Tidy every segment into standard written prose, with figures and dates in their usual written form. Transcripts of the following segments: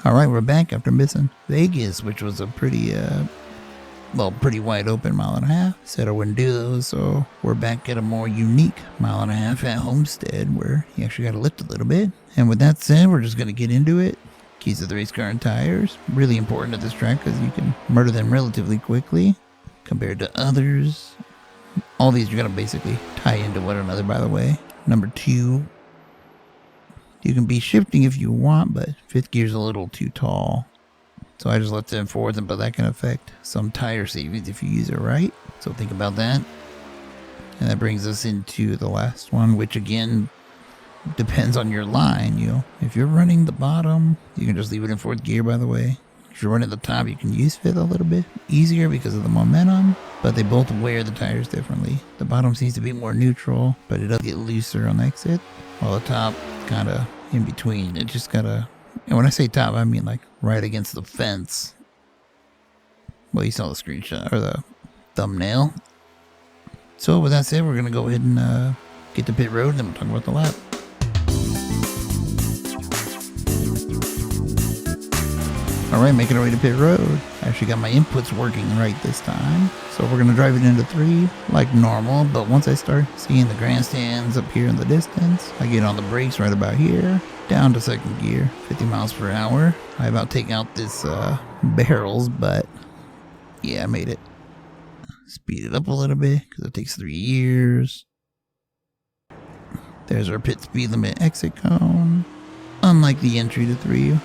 Alright, we're back after missing Vegas, which was a pretty wide open mile and a half. Said I wouldn't do those, so we're back at a more unique mile and a half at Homestead, where you actually got to lift a little bit. And with that said, we're just going to get into it. Keys to the race car and tires. Really important at this track because you can murder them relatively quickly compared to others. All these are going to basically tie into one another, by the way. Number 2. You can be shifting if you want, but 5th gear's a little too tall. So I just left it in 4th, but that can affect some tire savings if you use it right. So think about that. And that brings us into the last one, which again depends on your line. You know, if you're running the bottom, you can just leave it in 4th gear, by the way. If you're running the top, you can use 5th a little bit easier because of the momentum, but they both wear the tires differently. The bottom seems to be more neutral, but it does get looser on exit, while the top kind of in between. It just gotta, and when I say top, I mean like right against the fence. Well, you saw the screenshot or the thumbnail. So with that said, we're gonna go ahead and get to pit road, and then we'll talk about the lap. Alright, making our way to pit road. I actually got my inputs working right this time. So we're going to drive it into 3 like normal, but once I start seeing the grandstands up here in the distance, I get on the brakes right about here, down to 2nd gear, 50 miles per hour. I about take out this barrels, but yeah, I made it. Speed it up a little bit because it takes 3 years. There's our pit speed limit exit cone. Unlike the entry to 3,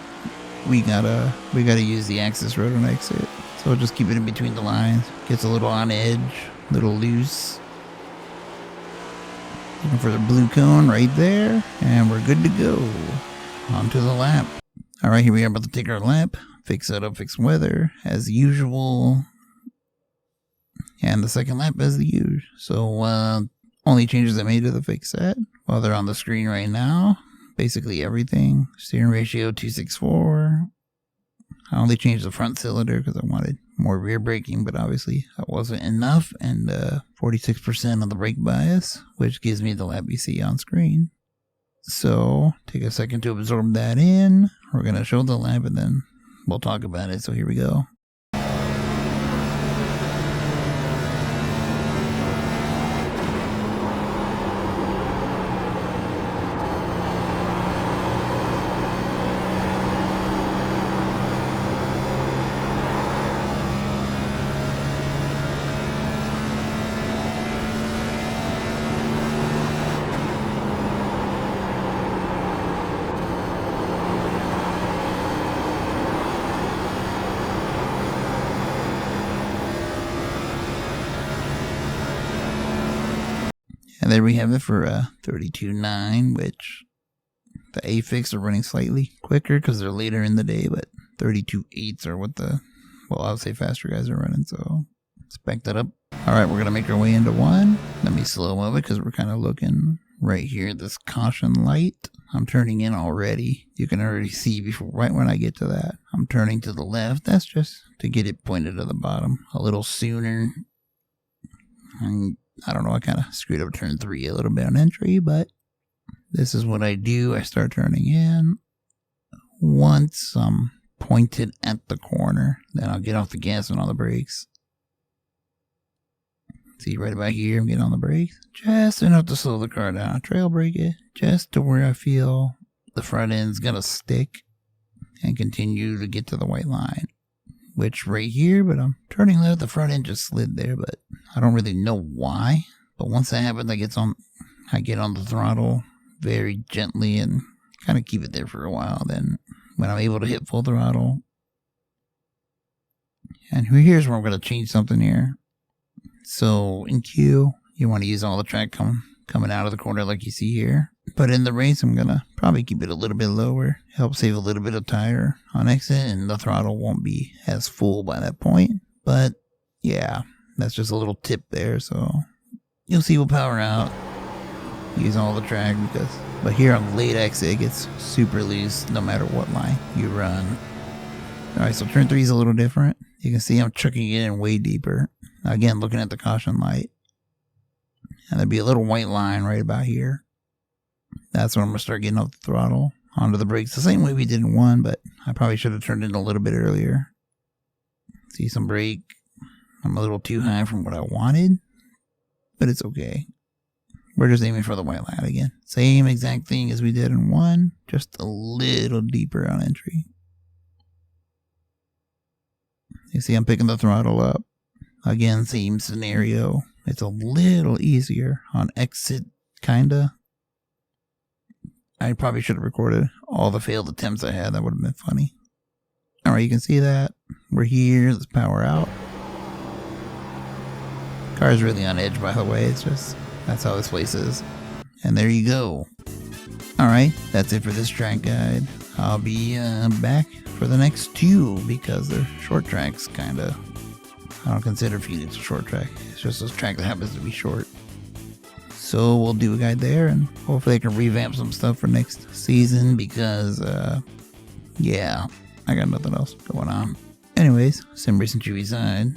we gotta use the access road on exit. So just keep it in between the lines. Gets a little on edge, a little loose. Looking for the blue cone right there, and we're good to go. On to the lap. Alright, here we are about to take our lap. Fix setup, fix weather, as usual. And the second lap as the usual. So, only changes I made to the fix set. Well, they're on the screen right now. Basically everything. Steering ratio 264. I only changed the front cylinder because I wanted more rear braking, but obviously that wasn't enough. And 46% on the brake bias, which gives me the lap you see on screen. So take a second to absorb that in. We're going to show the lap and then we'll talk about it. So here we go. And there we have it for 32.9, which the A-Fix are running slightly quicker because they're later in the day, but 32.8s are what the, well, I would say faster guys are running, so let's back that up. Alright, we're going to make our way into 1. Let me slow-mo it because we're kind of looking right here at this caution light. I'm turning in already. You can already see before, right when I get to that. I'm turning to the left. That's just to get it pointed to the bottom a little sooner. I don't know, I kind of screwed up turn 3 a little bit on entry, but this is what I do. I start turning in. Once I'm pointed at the corner, then I'll get off the gas and on the brakes. See, right about here, I'm getting on the brakes. Just enough to slow the car down. Trail brake it, just to where I feel the front end's gonna stick and continue to get to the white line. Which right here, but I'm turning left, the front end just slid there, but I don't really know why. But once that happens, I get on the throttle very gently and kind of keep it there for a while. Then when I'm able to hit full throttle, and here's where I'm going to change something here. So in Q, you want to use all the track coming out of the corner like you see here. But in the race, I'm going to probably keep it a little bit lower. Help save a little bit of tire on exit, and the throttle won't be as full by that point. But yeah, that's just a little tip there. So you'll see we'll power out. Use all the track but here on late exit, it gets super loose no matter what line you run. Alright, so turn 3 is a little different. You can see I'm chucking it in way deeper. Again, looking at the caution light. And there'd be a little white line right about here. That's when I'm going to start getting off the throttle. onto the brakes the same way we did in 1, but I probably should have turned it a little bit earlier. See some brake. I'm a little too high from what I wanted, but it's okay. We're just aiming for the white line again. Same exact thing as we did in 1, just a little deeper on entry. You see I'm picking the throttle up. Again, same scenario. It's a little easier on exit, kinda. I probably should have recorded all the failed attempts I had. That would have been funny. Alright, you can see that. We're here. Let's power out. Car's really on edge, by the way. It's just, that's how this place is. And there you go. Alright, that's it for this track guide. I'll be back for the next 2 because they're short tracks, kinda. I don't consider Phoenix a short track. It's just a track that happens to be short. So we'll do a guide there, and hopefully I can revamp some stuff for next season because, yeah, I got nothing else going on. Anyways, Sim Racing Chewy side.